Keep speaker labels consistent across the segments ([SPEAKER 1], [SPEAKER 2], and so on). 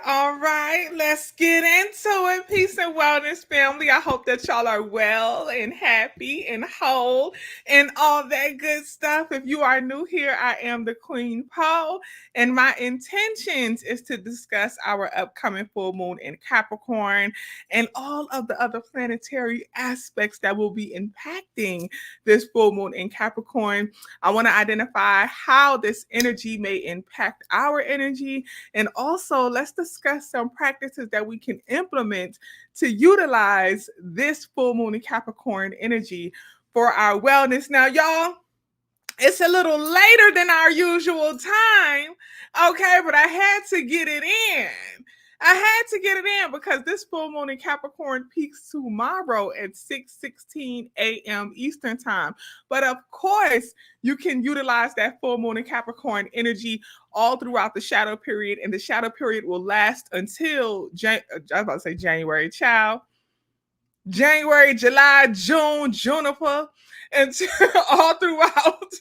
[SPEAKER 1] all right. Let's get into it. Peace and wellness, family. I hope that y'all are well and happy and whole and all that good stuff. If you are new here, I am the Queen Poe, and my intentions is to discuss our upcoming full moon in Capricorn and all of the other planetary aspects that will be impacting this full moon in Capricorn. I want to identify how this energy may impact our energy, and also let's discuss some practices that we can implement to utilize this full moon in Capricorn energy for our wellness. Now, y'all, it's a little later than our usual time, okay, but I had to get it in. I had to get it in because this full moon in Capricorn peaks tomorrow at 6:16 a.m. Eastern time. But of course, you can utilize that full moon in Capricorn energy all throughout the shadow period, and the shadow period will last until I was about to say January, child. January, July, June, Juniper, and all throughout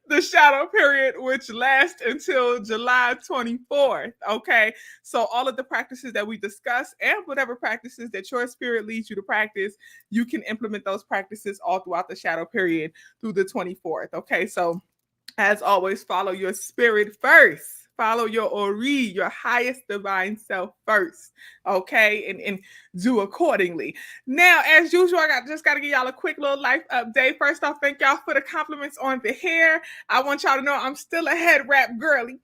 [SPEAKER 1] the shadow period, which lasts until July 24th. Okay. So all of the practices that we discuss and whatever practices that your spirit leads you to practice, you can implement those practices all throughout the shadow period through the 24th. Okay. So as always, follow your spirit first. Follow your Ori, your highest divine self first, okay? And do accordingly. Now, as usual, I just got to give y'all a quick little life update. First off, thank y'all for the compliments on the hair. I want y'all to know I'm still a head wrap girly.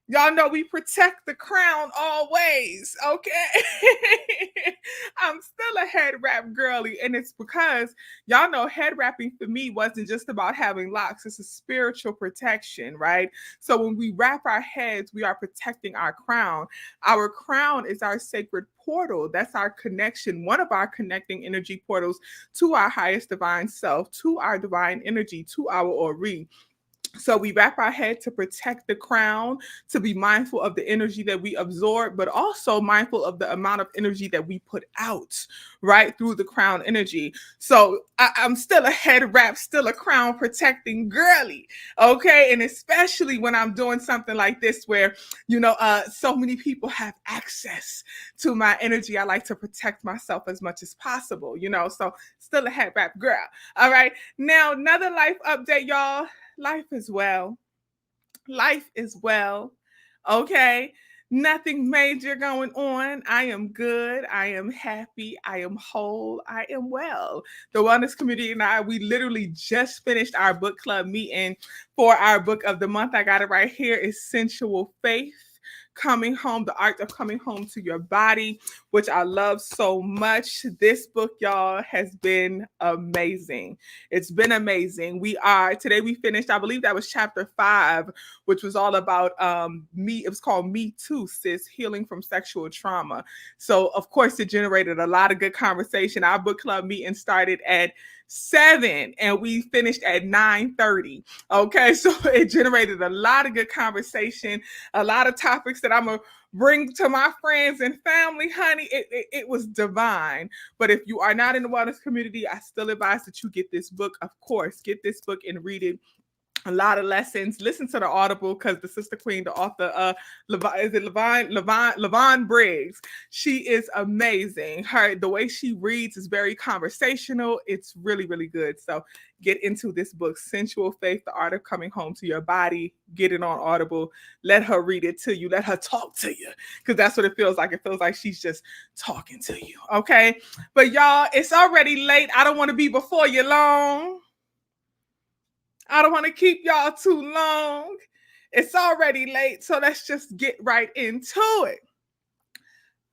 [SPEAKER 1] Y'all know we protect the crown always, okay? I'm still a head wrap girly, and it's because y'all know head wrapping for me wasn't just about having locks. It's a spiritual protection, right? So when we wrap our heads, we are protecting our crown. Our crown is our sacred portal. That's our connection, one of our connecting energy portals to our highest divine self, to our divine energy, to our Ori. So we wrap our head to protect the crown, to be mindful of the energy that we absorb, but also mindful of the amount of energy that we put out, right, through the crown energy. So I'm still a head wrap, still a crown protecting girly, okay? And especially when I'm doing something like this where, so many people have access to my energy, I like to protect myself as much as possible, so still a head wrap girl. All right. Now, another life update, y'all. Life is well. Life is well. Okay. Nothing major going on. I am good. I am happy. I am whole. I am well. The wellness community and I, we literally just finished our book club meeting for our book of the month. I got it right here. It's Sensual Faith. Coming Home, the art of coming home to your body, which I love so much. This book, y'all, has been amazing. It's been amazing. Today we finished, I believe that was chapter 5, which was all about it was called Me Too, Sis, Healing from Sexual Trauma. So of course it generated a lot of good conversation. Our book club meeting started at 7 and we finished at 9:30. Okay, so it generated a lot of good conversation, a lot of topics that I'm gonna bring to my friends and family. Honey, it was divine. But if you are not in the wellness community, I still advise that you get this book. Of course, get this book and read it. A lot of lessons. Listen to the Audible because the sister queen, the author, Levon Briggs. She is amazing. The way she reads is very conversational. It's really, really good. So get into this book, Sensual Faith, the art of coming home to your body. Get it on Audible. Let her read it to you. Let her talk to you because that's what it feels like. It feels like she's just talking to you. Okay. But y'all, it's already late. I don't want to be before you long. I don't want to keep y'all too long. It's already late, so let's just get right into it.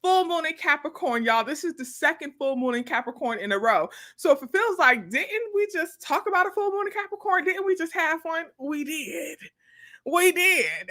[SPEAKER 1] Full moon in Capricorn, y'all. This is the second full moon in Capricorn in a row. So if it feels like, didn't we just talk about a full moon in Capricorn? Didn't we just have one? We did. We did.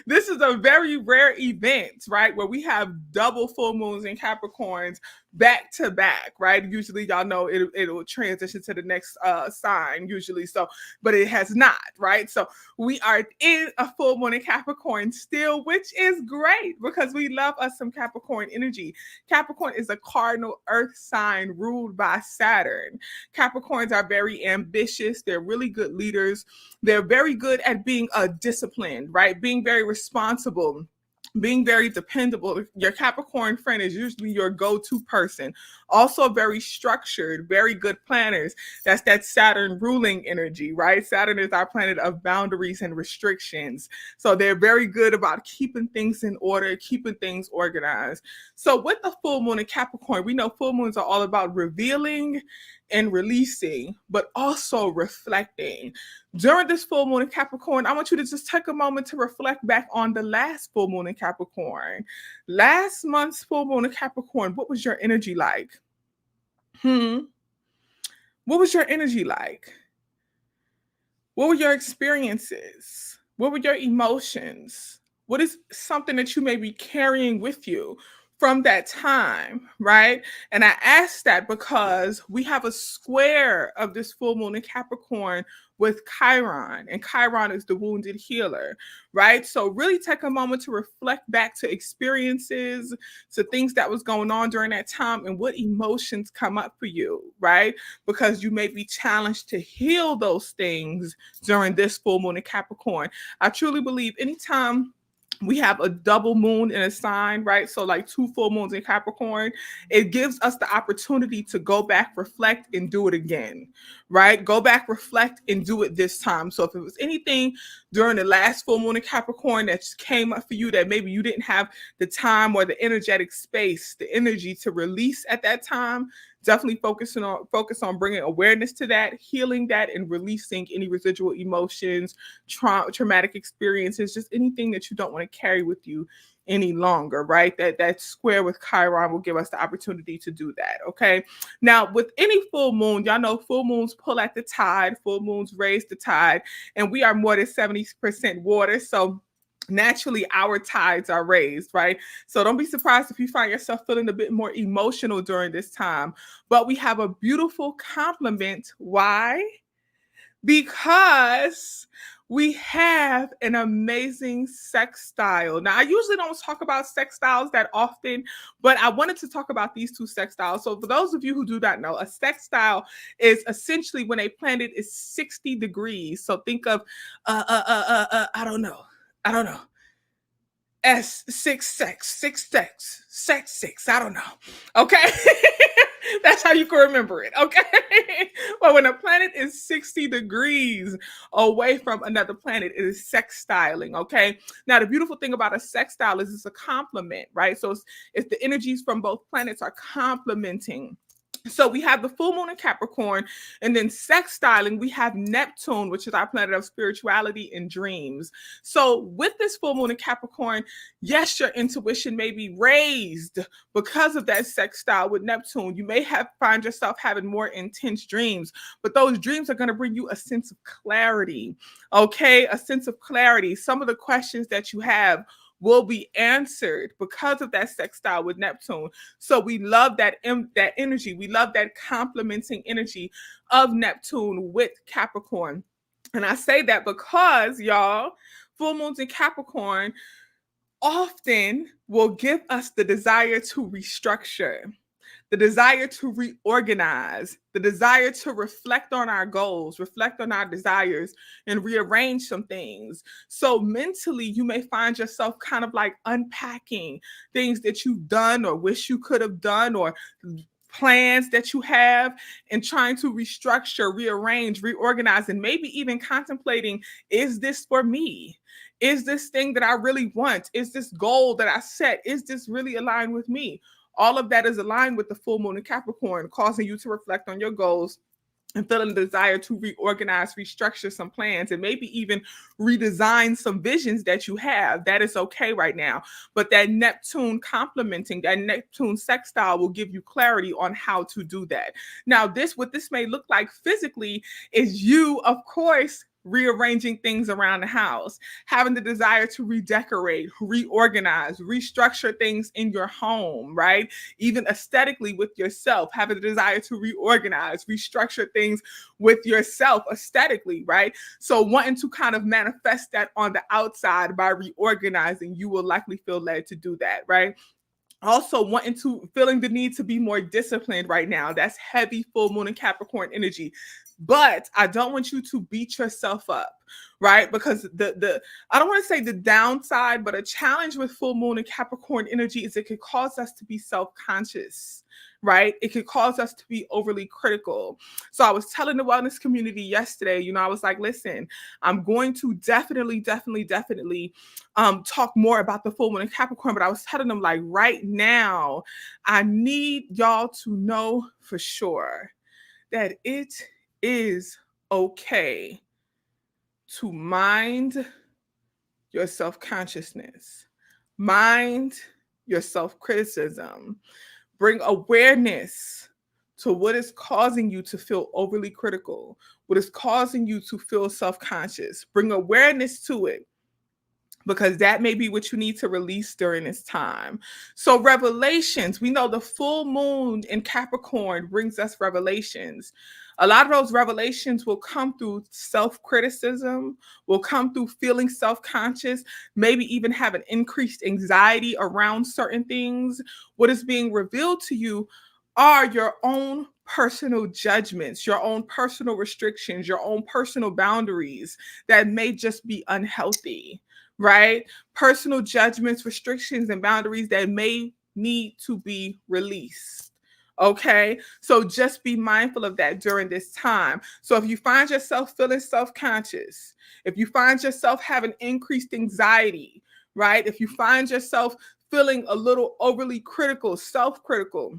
[SPEAKER 1] This is a very rare event, right? Where we have double full moons in Capricorns back to back, right? Usually, y'all know it'll transition to the next sign, usually. So, but it has not, right? So we are in a full moon in Capricorn still, which is great because we love us some Capricorn energy. Capricorn is a cardinal earth sign ruled by Saturn. Capricorns are very ambitious. They're really good leaders. They're very good at being disciplined, right? Being very responsible. being very dependable. Your Capricorn friend is usually your go-to person. Also very structured, very good planners. That's that Saturn ruling energy, right? Saturn is our planet of boundaries and restrictions. So they're very good about keeping things in order, keeping things organized. So with the full moon in Capricorn, we know full moons are all about revealing and releasing, but also reflecting. During this full moon in Capricorn, I want you to just take a moment to reflect back on the last full moon in Capricorn. Last month's full moon in Capricorn, what was your energy like? What was your energy like? What were your experiences? What were your emotions? What is something that you may be carrying with you from that time, right? And I ask that because we have a square of this full moon in Capricorn with Chiron, and Chiron is the wounded healer, right? So really take a moment to reflect back to experiences, to things that was going on during that time, and what emotions come up for you, right? Because you may be challenged to heal those things during this full moon in Capricorn. I truly believe anytime we have a double moon in a sign, right? So like 2 full moons in Capricorn, it gives us the opportunity to go back, reflect, and do it again, right? Go back, reflect, and do it this time. So if it was anything during the last full moon in Capricorn that just came up for you that maybe you didn't have the time or the energetic space, the energy to release at that time, definitely focus on bringing awareness to that, healing that, and releasing any residual emotions, traumatic experiences, just anything that you don't want to carry with you any longer, right? That square with Chiron will give us the opportunity to do that, okay? Now, with any full moon, y'all know full moons pull at the tide, full moons raise the tide, and we are more than 70% water, so naturally our tides are raised, right? So don't be surprised if you find yourself feeling a bit more emotional during this time. But we have a beautiful complement. Why? Because we have an amazing sextile. Now, I usually don't talk about sextiles that often, but I wanted to talk about these 2 sextiles. So for those of you who do not know, a sextile is essentially when a planet is 60 degrees. So think of, I don't know. Sex 6. I don't know. Okay. That's how you can remember it. Okay. But when a planet is 60 degrees away from another planet, it is sextiling. Okay. Now, the beautiful thing about a sextile is it's a complement, right? So it's the energies from both planets are complementing. So we have the full moon in Capricorn, and then sextiling, we have Neptune, which is our planet of spirituality and dreams. So with this full moon in Capricorn, yes, your intuition may be raised because of that sextile with Neptune. You may find yourself having more intense dreams, but those dreams are going to bring you a sense of clarity, okay? A sense of clarity. Some of the questions that you have will be answered because of that sextile with Neptune. So we love that energy. We love that complementing energy of Neptune with Capricorn. And I say that because, y'all, full moons in Capricorn often will give us the desire to restructure, the desire to reorganize, the desire to reflect on our goals, reflect on our desires, and rearrange some things. So mentally, you may find yourself kind of like unpacking things that you've done or wish you could have done, or plans that you have, and trying to restructure, rearrange, reorganize, and maybe even contemplating, is this for me? Is this thing that I really want? Is this goal that I set? Is this really aligned with me? All of that is aligned with the full moon in Capricorn, causing you to reflect on your goals and feeling the desire to reorganize, restructure some plans, and maybe even redesign some visions that you have. That is okay right now. But that Neptune complementing, that Neptune sextile will give you clarity on how to do that. Now, what this may look like physically is you, of course, rearranging things around the house, having the desire to redecorate, reorganize, restructure things in your home, right? Even aesthetically with yourself, having the desire to reorganize, restructure things with yourself aesthetically, right? So wanting to kind of manifest that on the outside by reorganizing, you will likely feel led to do that, right? Also feeling the need to be more disciplined right now. That's heavy full moon and Capricorn energy. But I don't want you to beat yourself up, right? Because the I don't want to say the downside, but a challenge with full moon and Capricorn energy is it could cause us to be self-conscious, right? It could cause us to be overly critical. So I was telling the wellness community yesterday, I was like, listen, I'm going to definitely talk more about the full moon in Capricorn, but I was telling them, like, right now, I need y'all to know for sure that it is okay to mind your self-consciousness, mind your self-criticism, bring awareness to what is causing you to feel overly critical, what is causing you to feel self-conscious. Bring awareness to it, because that may be what you need to release during this time. So revelations, we know the full moon in Capricorn brings us revelations. A lot of those revelations will come through self-criticism, will come through feeling self-conscious, maybe even have an increased anxiety around certain things. What is being revealed to you are your own personal judgments, your own personal restrictions, your own personal boundaries that may just be unhealthy, right? Personal judgments, restrictions, and boundaries that may need to be released. Okay, so just be mindful of that during this time. So if you find yourself feeling self-conscious, if you find yourself having increased anxiety, right? If you find yourself feeling a little overly critical, self-critical,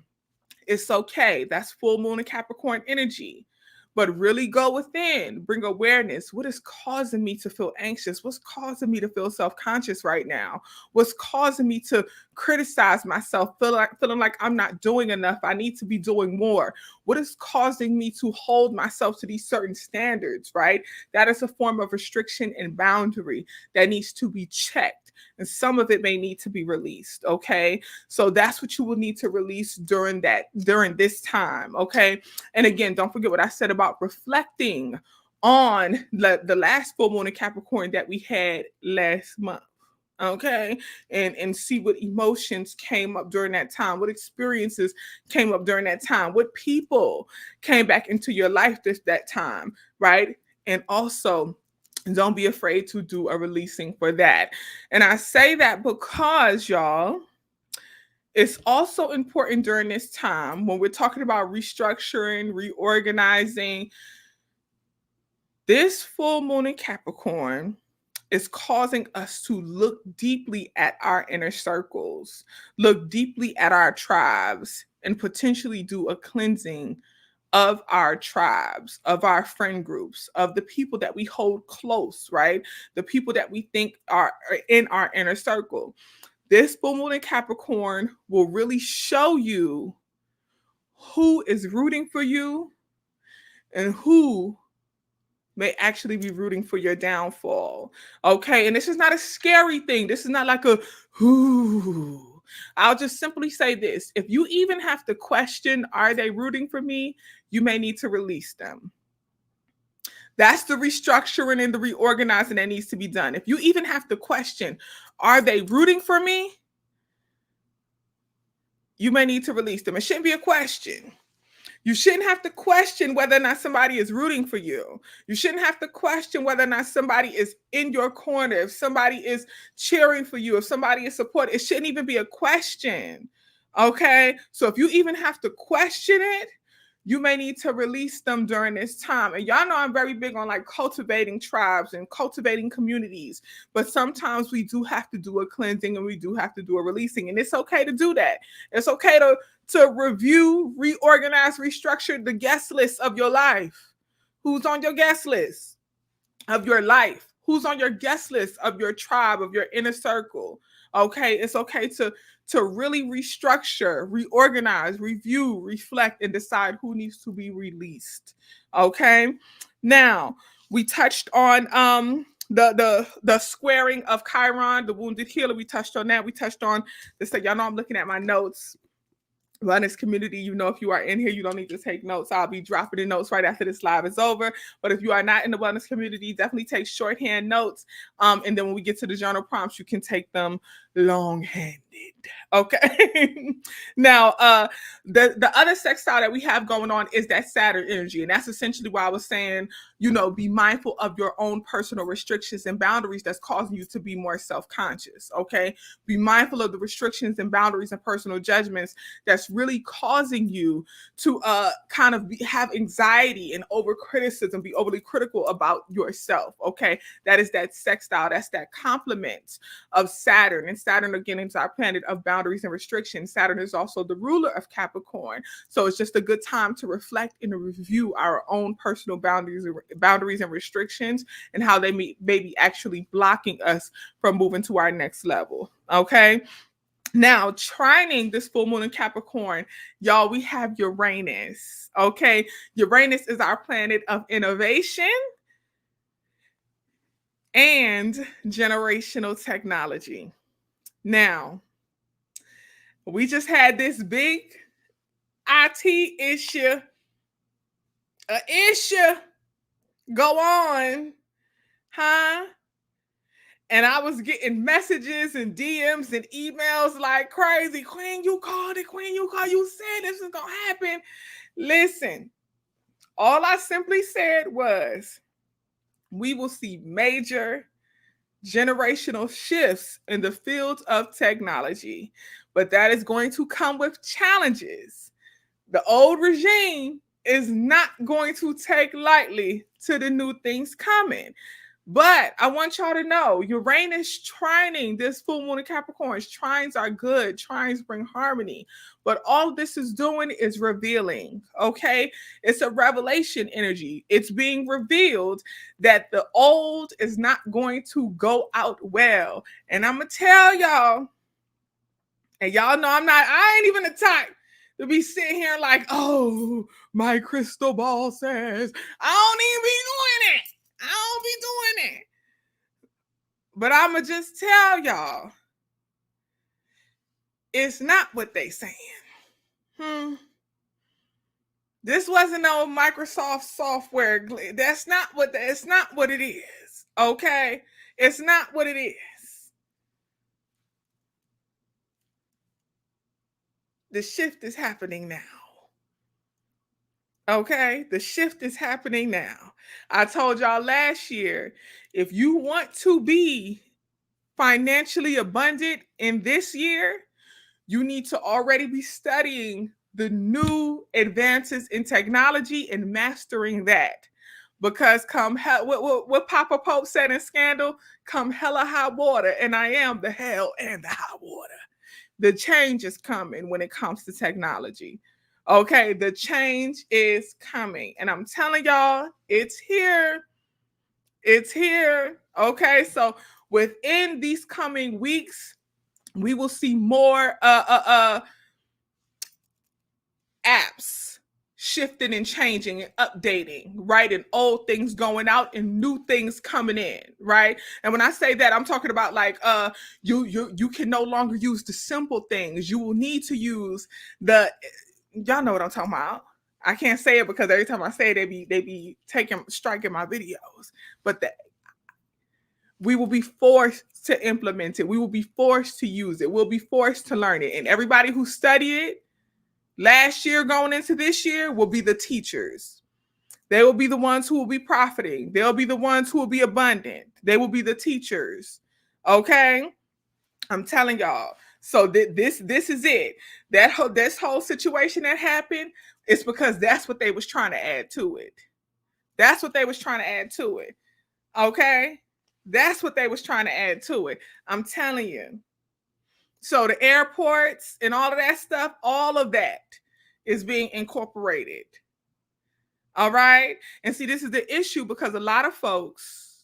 [SPEAKER 1] it's okay. That's full moon and Capricorn energy. But really go within, bring awareness. What is causing me to feel anxious? What's causing me to feel self-conscious right now? What's causing me to criticize myself, feeling like I'm not doing enough? I need to be doing more. What is causing me to hold myself to these certain standards, right? That is a form of restriction and boundary that needs to be checked. And some of it may need to be released. Okay. So that's what you will need to release during this time. Okay. And again, don't forget what I said about reflecting on the last full moon in Capricorn that we had last month. Okay. And see what emotions came up during that time, what experiences came up during that time, what people came back into your life that time, right? And also, don't be afraid to do a releasing for that. And I say that because, y'all, it's also important during this time when we're talking about restructuring, reorganizing. This full moon in Capricorn is causing us to look deeply at our inner circles, look deeply at our tribes, and potentially do a cleansing of our tribes, of our friend groups, of the people that we hold close, right? The people that we think are in our inner circle. This full moon in Capricorn will really show you who is rooting for you and who may actually be rooting for your downfall. Okay. And this is not a scary thing. This is not like a whoo. I'll just simply say this. If you even have to question, are they rooting for me? You may need to release them. That's the restructuring and the reorganizing that needs to be done. If you even have to question, are they rooting for me? You may need to release them. It shouldn't be a question. You shouldn't have to question whether or not somebody is rooting for you. You shouldn't have to question whether or not somebody is in your corner, if somebody is cheering for you, if somebody is supporting. It shouldn't even be a question. Okay? So if you even have to question it, you may need to release them during this time. And y'all know I'm very big on like cultivating tribes and cultivating communities. But sometimes we do have to do a cleansing and we do have to do a releasing. And it's okay to do that. It's okay to review, reorganize, restructure the guest list of your life. Who's on your guest list of your life? Who's on your guest list of your tribe, of your inner circle? Okay, it's okay to really restructure, reorganize, review, reflect, and decide who needs to be released. Okay. Now, we touched on the squaring of Chiron, the wounded healer. We touched on that. We touched on this. Y'all know I'm looking at my notes. Wellness community, you know, if you are in here, you don't need to take notes. I'll be dropping the notes right after this live is over. But if you are not in the wellness community, definitely take shorthand notes. And then when we get to the journal prompts, you can take them long-handed. Okay. Now, the other sextile that we have going on is that Saturn energy. And that's essentially why I was saying, be mindful of your own personal restrictions and boundaries that's causing you to be more self-conscious. Okay. Be mindful of the restrictions and boundaries and personal judgments that's really causing you to kind of have anxiety and over criticism, be overly critical about yourself. Okay. That is that sextile. That's that complement of Saturn. And Saturn, again, is our planet of boundaries and restrictions. Saturn is also the ruler of Capricorn. So it's just a good time to reflect and to review our own personal boundaries and restrictions and how they may be actually blocking us from moving to our next level. Okay. Now, trining this full moon in Capricorn, y'all, we have Uranus. Okay. Uranus is our planet of innovation and generational technology. Now, we just had this big IT issue go on, huh? And I was getting messages and DMs and emails like crazy. Queen, you called it. Queen, you called. You said this was going to happen. Listen, all I simply said was we will see major generational shifts in the field of technology, but that is going to come with challenges. The old regime is not going to take lightly to the new things coming. But I want y'all to know Uranus trining this full moon in Capricorns. Trines are good. Trines bring harmony. But all this is doing is revealing, okay? It's a revelation energy. It's being revealed that the old is not going to go out well. And I'm going to tell y'all, and y'all know I ain't even the type to be sitting here like, oh, my crystal ball says, I don't even be doing it. I don't be doing it. But I'ma just tell y'all, it's not what they saying. This wasn't no Microsoft software. It's not what it is. Okay? It's not what it is. The shift is happening now. Okay, the shift is happening now. I told y'all last year, if you want to be financially abundant in this year, you need to already be studying the new advances in technology and mastering that. Because come hell, what Papa Pope said in Scandal, come hella high water, and I am the hell and the high water. The change is coming when it comes to technology. Okay, the change is coming. And I'm telling y'all, it's here. It's here. Okay, so within these coming weeks, we will see more apps shifting and changing and updating, right? And old things going out and new things coming in, right? And when I say that, I'm talking about like you can no longer use the simple things. You will need to use y'all know what I'm talking about. I can't say it because every time I say it, they be striking my videos. But we will be forced to implement it. We will be forced to use it. We'll be forced to learn it. And everybody who studied it last year going into this year will be the teachers. They will be the ones who will be profiting. They'll be the ones who will be abundant. They will be the teachers. Okay? I'm telling y'all. So this is it. This whole situation that happened is because that's what they was trying to add to it. That's what they was trying to add to it. Okay? That's what they was trying to add to it. I'm telling you. So the airports and all of that stuff, all of that is being incorporated. All right. And see, this is the issue because a lot of folks,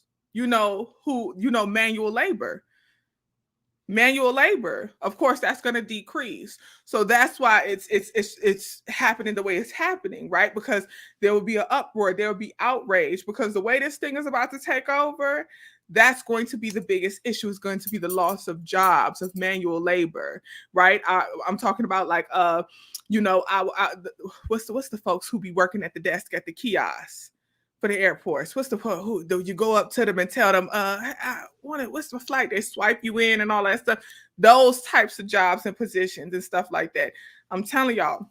[SPEAKER 1] manual labor, of course, that's going to decrease. So that's why it's happening the way it's happening, right? Because there will be an uproar, there will be outrage because the way this thing is about to take over, that's going to be the biggest issue. Is going to be the loss of jobs, of manual labor, right? I'm talking about like, what's the folks who be working at the desk at the kiosk? for the airports. What's the who do you go up to them and tell them, I want it, what's the flight? They swipe you in and all that stuff. Those types of jobs and positions and stuff like that. I'm telling y'all,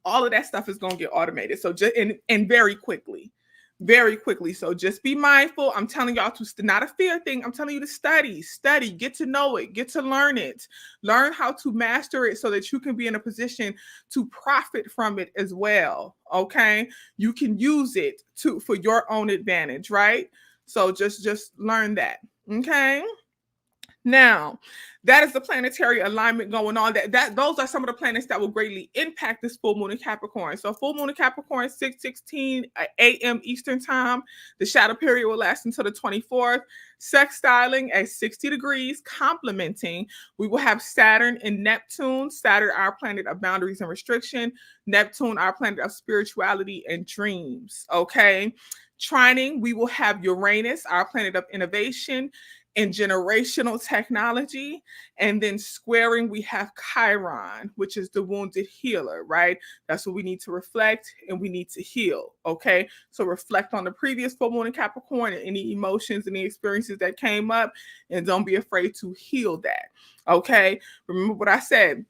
[SPEAKER 1] all of that stuff is going to get automated. So just and very quickly, very quickly. So just be mindful. I'm telling y'all to not a fear thing. I'm telling you to study, get to know it, get to learn it, learn how to master it so that you can be in a position to profit from it as well. Okay, you can use it to for your own advantage, right? So just learn that. Okay. Now, that is the planetary alignment going on. That those are some of the planets that will greatly impact this full moon in Capricorn. So full moon in Capricorn, 6:16 a.m. Eastern time. The shadow period will last until the 24th. Sextiling at 60 degrees, complementing. We will have Saturn and Neptune. Saturn, our planet of boundaries and restriction. Neptune, our planet of spirituality and dreams. Okay. Trining, we will have Uranus, our planet of innovation and generational technology. And then squaring, we have Chiron, which is the wounded healer, right? That's what we need to reflect and we need to heal, okay? So reflect on the previous full moon in Capricorn and any emotions and the experiences that came up, and don't be afraid to heal that, okay? Remember what I said.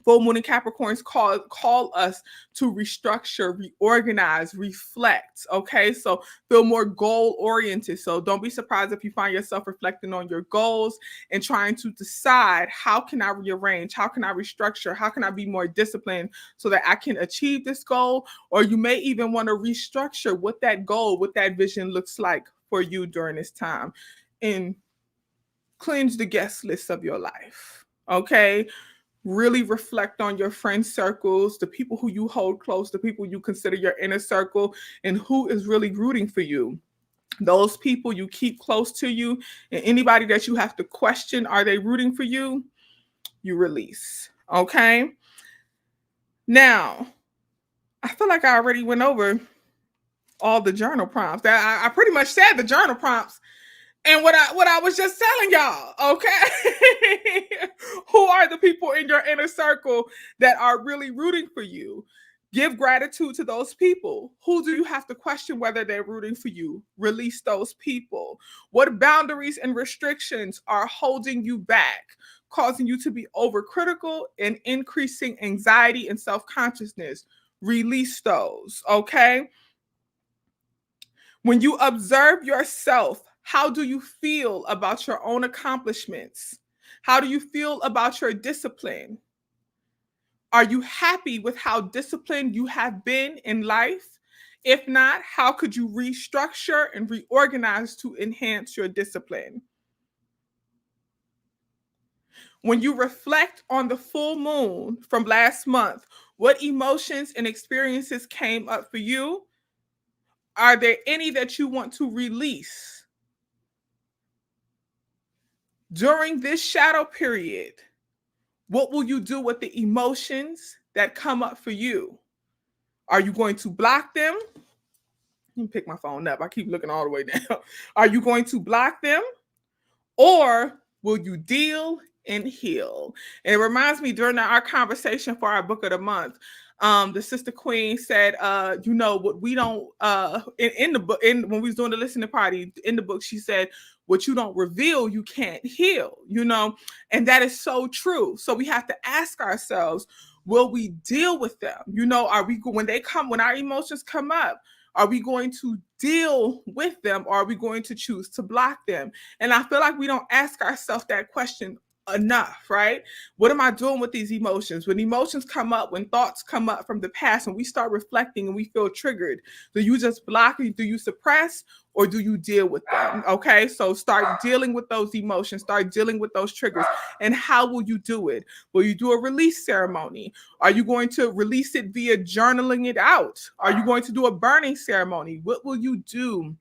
[SPEAKER 1] Full moon and Capricorns call us to restructure, reorganize, reflect. Okay, so feel more goal oriented. So don't be surprised if you find yourself reflecting on your goals and trying to decide, how can I rearrange, how can I restructure, how can I be more disciplined so that I can achieve this goal? Or you may even want to restructure what that goal, what that vision looks like for you during this time, and cleanse the guest list of your life. Okay, really reflect on your friend circles, the people who you hold close, the people you consider your inner circle, and who is really rooting for you. Those people you keep close to you, and anybody that you have to question, are they rooting for you? You release. Okay. Now, I feel like I already went over all the journal prompts. I pretty much said the journal prompts. And what I was just telling y'all, okay? Who are the people in your inner circle that are really rooting for you? Give gratitude to those people. Who do you have to question whether they're rooting for you? Release those people. What boundaries and restrictions are holding you back, causing you to be overcritical and increasing anxiety and self-consciousness? Release those, okay? When you observe yourself, how do you feel about your own accomplishments? How do you feel about your discipline? Are you happy with how disciplined you have been in life? If not, how could you restructure and reorganize to enhance your discipline? When you reflect on the full moon from last month, what emotions and experiences came up for you? Are there any that you want to release? During this shadow period, what will you do with the emotions that come up for you? Are you going to block them? Let me pick my phone up. I keep looking all the way down. Are you going to block them? Or will you deal and heal? And it reminds me, during our conversation for our book of the month, the sister queen said, what we don't in the book, when we was doing the listening party in the book, she said, what you don't reveal, you can't heal, and that is so true. So we have to ask ourselves, will we deal with them? Are we, when our emotions come up, are we going to deal with them, or are we going to choose to block them? And I feel like we don't ask ourselves that question enough, right? What am I doing with these emotions? When emotions come up, when thoughts come up from the past, and we start reflecting and we feel triggered, do you just block it? Do you suppress, or do you deal with them? Okay, so start dealing with those emotions, start dealing with those triggers. And how will you do it? Will you do a release ceremony? Are you going to release it via journaling it out? Are you going to do a burning ceremony? What will you do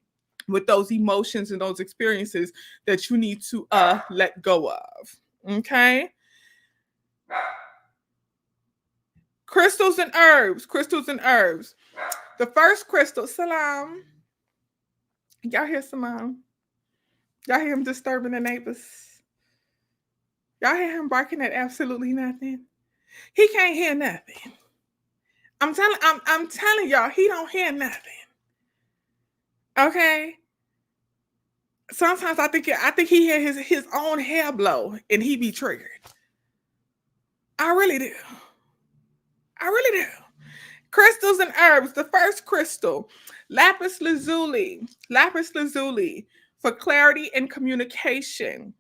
[SPEAKER 1] with those emotions and those experiences that you need to let go of? Okay. Crystals and herbs. The first crystal, Salam. Y'all hear Salam? Y'all hear him disturbing the neighbors? Y'all hear him barking at absolutely nothing? He can't hear nothing. I'm telling y'all, he don't hear nothing. Okay. Sometimes I think he had his own hair blow and he be triggered. I really do. I really do. Crystals and herbs. The first crystal, lapis lazuli. Lapis lazuli for clarity and communication.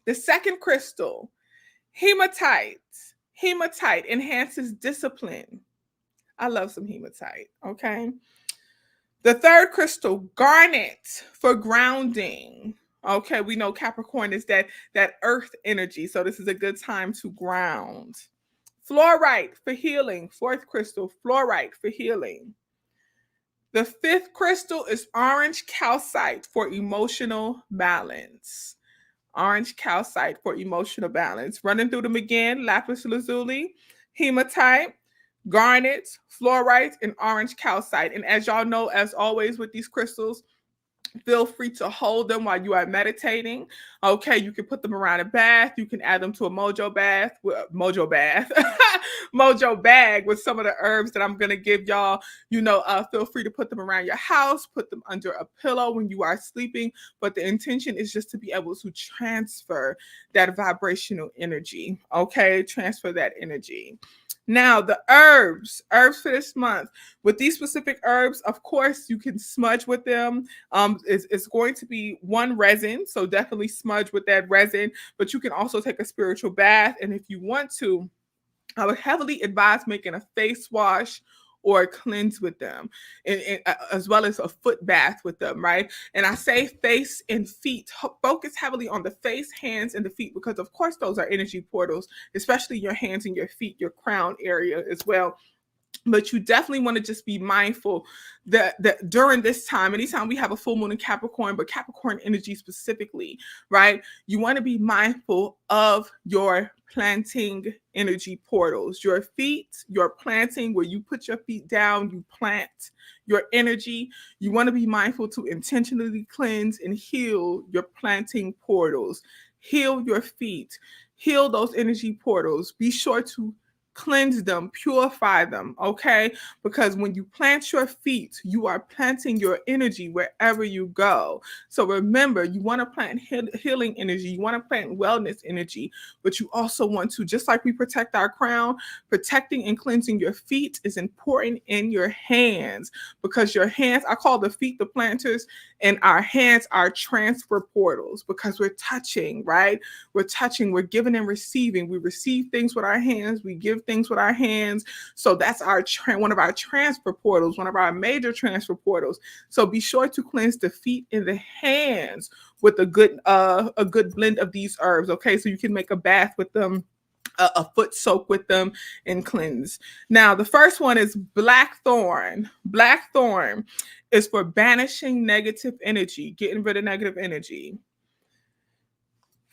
[SPEAKER 1] The second crystal, hematite. Hematite enhances discipline. I love some hematite. Okay. The third crystal, garnet for grounding. Okay, we know Capricorn is that earth energy, so this is a good time to ground. Fluorite for healing. Fourth crystal, fluorite for healing. The fifth crystal is orange calcite for emotional balance. Orange calcite for emotional balance. Running through them again, lapis lazuli, hematite, garnet, fluorite, and orange calcite. And as y'all know, as always with these crystals, feel free to hold them while you are meditating. Okay, you can put them around a bath. You can add them to a mojo bath, mojo bag with some of the herbs that I'm gonna give y'all. Feel free to put them around your house, put them under a pillow when you are sleeping. But the intention is just to be able to transfer that vibrational energy. Okay, transfer that energy. Now, the herbs for this month. With these specific herbs, of course, you can smudge with them. It's going to be one resin, so definitely smudge with that resin. But you can also take a spiritual bath, and if you want to, I would heavily advise making a face wash or a cleanse with them, as well as a foot bath with them, right? And I say face and feet. Focus heavily on the face, hands, and the feet because, of course, those are energy portals, especially your hands and your feet, your crown area as well. But you definitely want to just be mindful that during this time, anytime we have a full moon in Capricorn, but Capricorn energy specifically, right? You want to be mindful of your planting energy portals, your feet, your planting, where you put your feet down, you plant your energy. You want to be mindful to intentionally cleanse and heal your planting portals. Heal your feet, heal those energy portals. Be sure to cleanse them, purify them, okay? Because when you plant your feet, you are planting your energy wherever you go. So remember, you want to plant healing energy, you want to plant wellness energy, but you also want to, just like we protect our crown, protecting and cleansing your feet is important in your hands, because your hands, I call the feet the planters, and our hands are transfer portals, because we're touching, right? We're touching, we're giving and receiving. We receive things with our hands, we give things with our hands. So that's one of our transfer portals, one of our major transfer portals. So be sure to cleanse the feet and the hands with a good blend of these herbs. Okay, so you can make a bath with them, a foot soak with them, and cleanse. Now, the first one is blackthorn. Blackthorn is for banishing negative energy, getting rid of negative energy.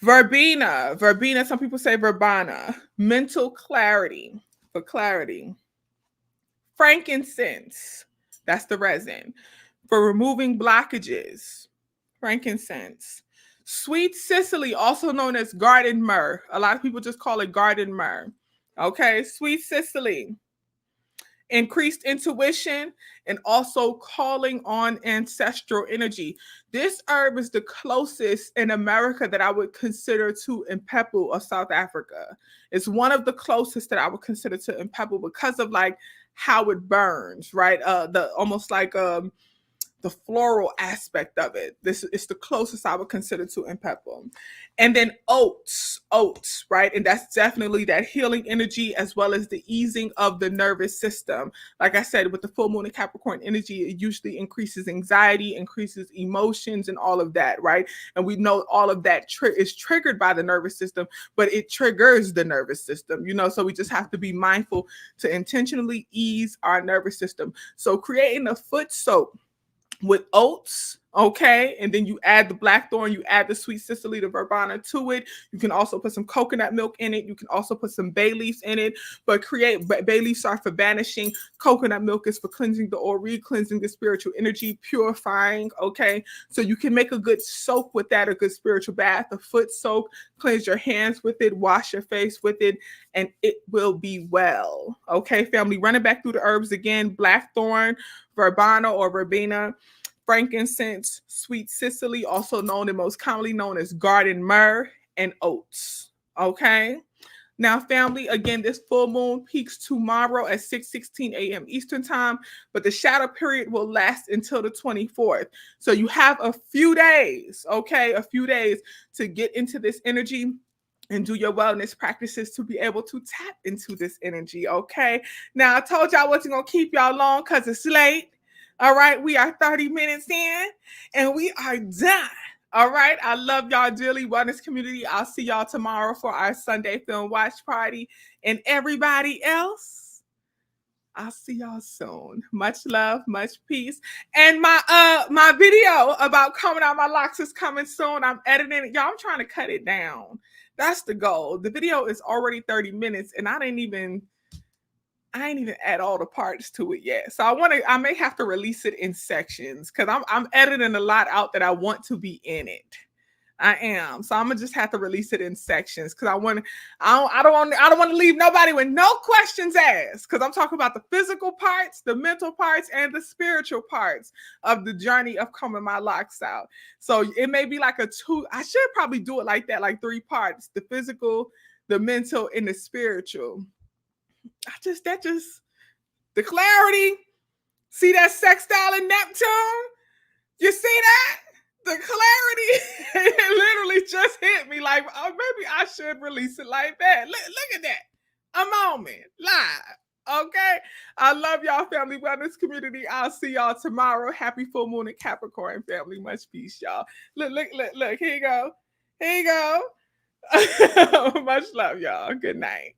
[SPEAKER 1] Verbena, some people say verbena, mental clarity, for clarity. Frankincense, that's the resin, for removing blockages. Frankincense. Sweet Sicily, also known as garden myrrh. A lot of people just call it garden myrrh. Okay, Sweet Sicily. Increased intuition, and also calling on ancestral energy. This herb is the closest in America that I would consider to Impepu of South Africa. It's one of the closest that I would consider to Impepu because of like how it burns, right? The almost like the floral aspect of it. This is the closest I would consider to Impepu. And then oats, right? And that's definitely that healing energy as well as the easing of the nervous system. Like I said, with the full moon in Capricorn energy, it usually increases anxiety, increases emotions, and all of that, right? And we know all of that is triggered by the nervous system, but it triggers the nervous system, so we just have to be mindful to intentionally ease our nervous system. So creating a foot soak with oats, okay, and then you add the blackthorn, you add the sweet Sicily, the verbena to it. You can also put some coconut milk in it. You can also put some bay leaves in it, but bay leaves are for banishing. Coconut milk is for cleansing the aura, cleansing the spiritual energy, purifying, okay? So you can make a good soak with that, a good spiritual bath, a foot soak, cleanse your hands with it, wash your face with it, and it will be well, okay, family? Running back through the herbs again: blackthorn, verbena or verbena, frankincense, sweet Sicily, also known and most commonly known as garden myrrh, and oats. Okay. Now, family, again, this full moon peaks tomorrow at 6:16 a.m. Eastern time, but the shadow period will last until the 24th. So you have a few days, okay, a few days to get into this energy and do your wellness practices to be able to tap into this energy, okay? Now, I told y'all I wasn't going to keep y'all long because it's late. All right, we are 30 minutes in and we are done. All right. I love y'all dearly, wellness community. I'll see y'all tomorrow for our Sunday film watch party. And everybody else, I'll see y'all soon. Much love, much peace. And my video about combing out my locks is coming soon. I'm editing it. Y'all, I'm trying to cut it down. That's the goal. The video is already 30 minutes and I ain't even add all the parts to it yet. So I may have to release it in sections because I'm editing a lot out that I want to be in it. I am. So I'm gonna just have to release it in sections because I don't want to leave nobody with no questions asked. Because I'm talking about the physical parts, the mental parts, and the spiritual parts of the journey of combing my locks out. So it may be like I should probably do it like that, like 3 parts: the physical, the mental, and the spiritual. The clarity. See that sextile in Neptune? You see that? The clarity, it literally just hit me like, oh, maybe I should release it like that. Look at that. A moment, live. Okay. I love y'all, family wellness community. I'll see y'all tomorrow. Happy full moon in Capricorn, family. Much peace, y'all. Look. Here you go. Here you go. Much love, y'all. Good night.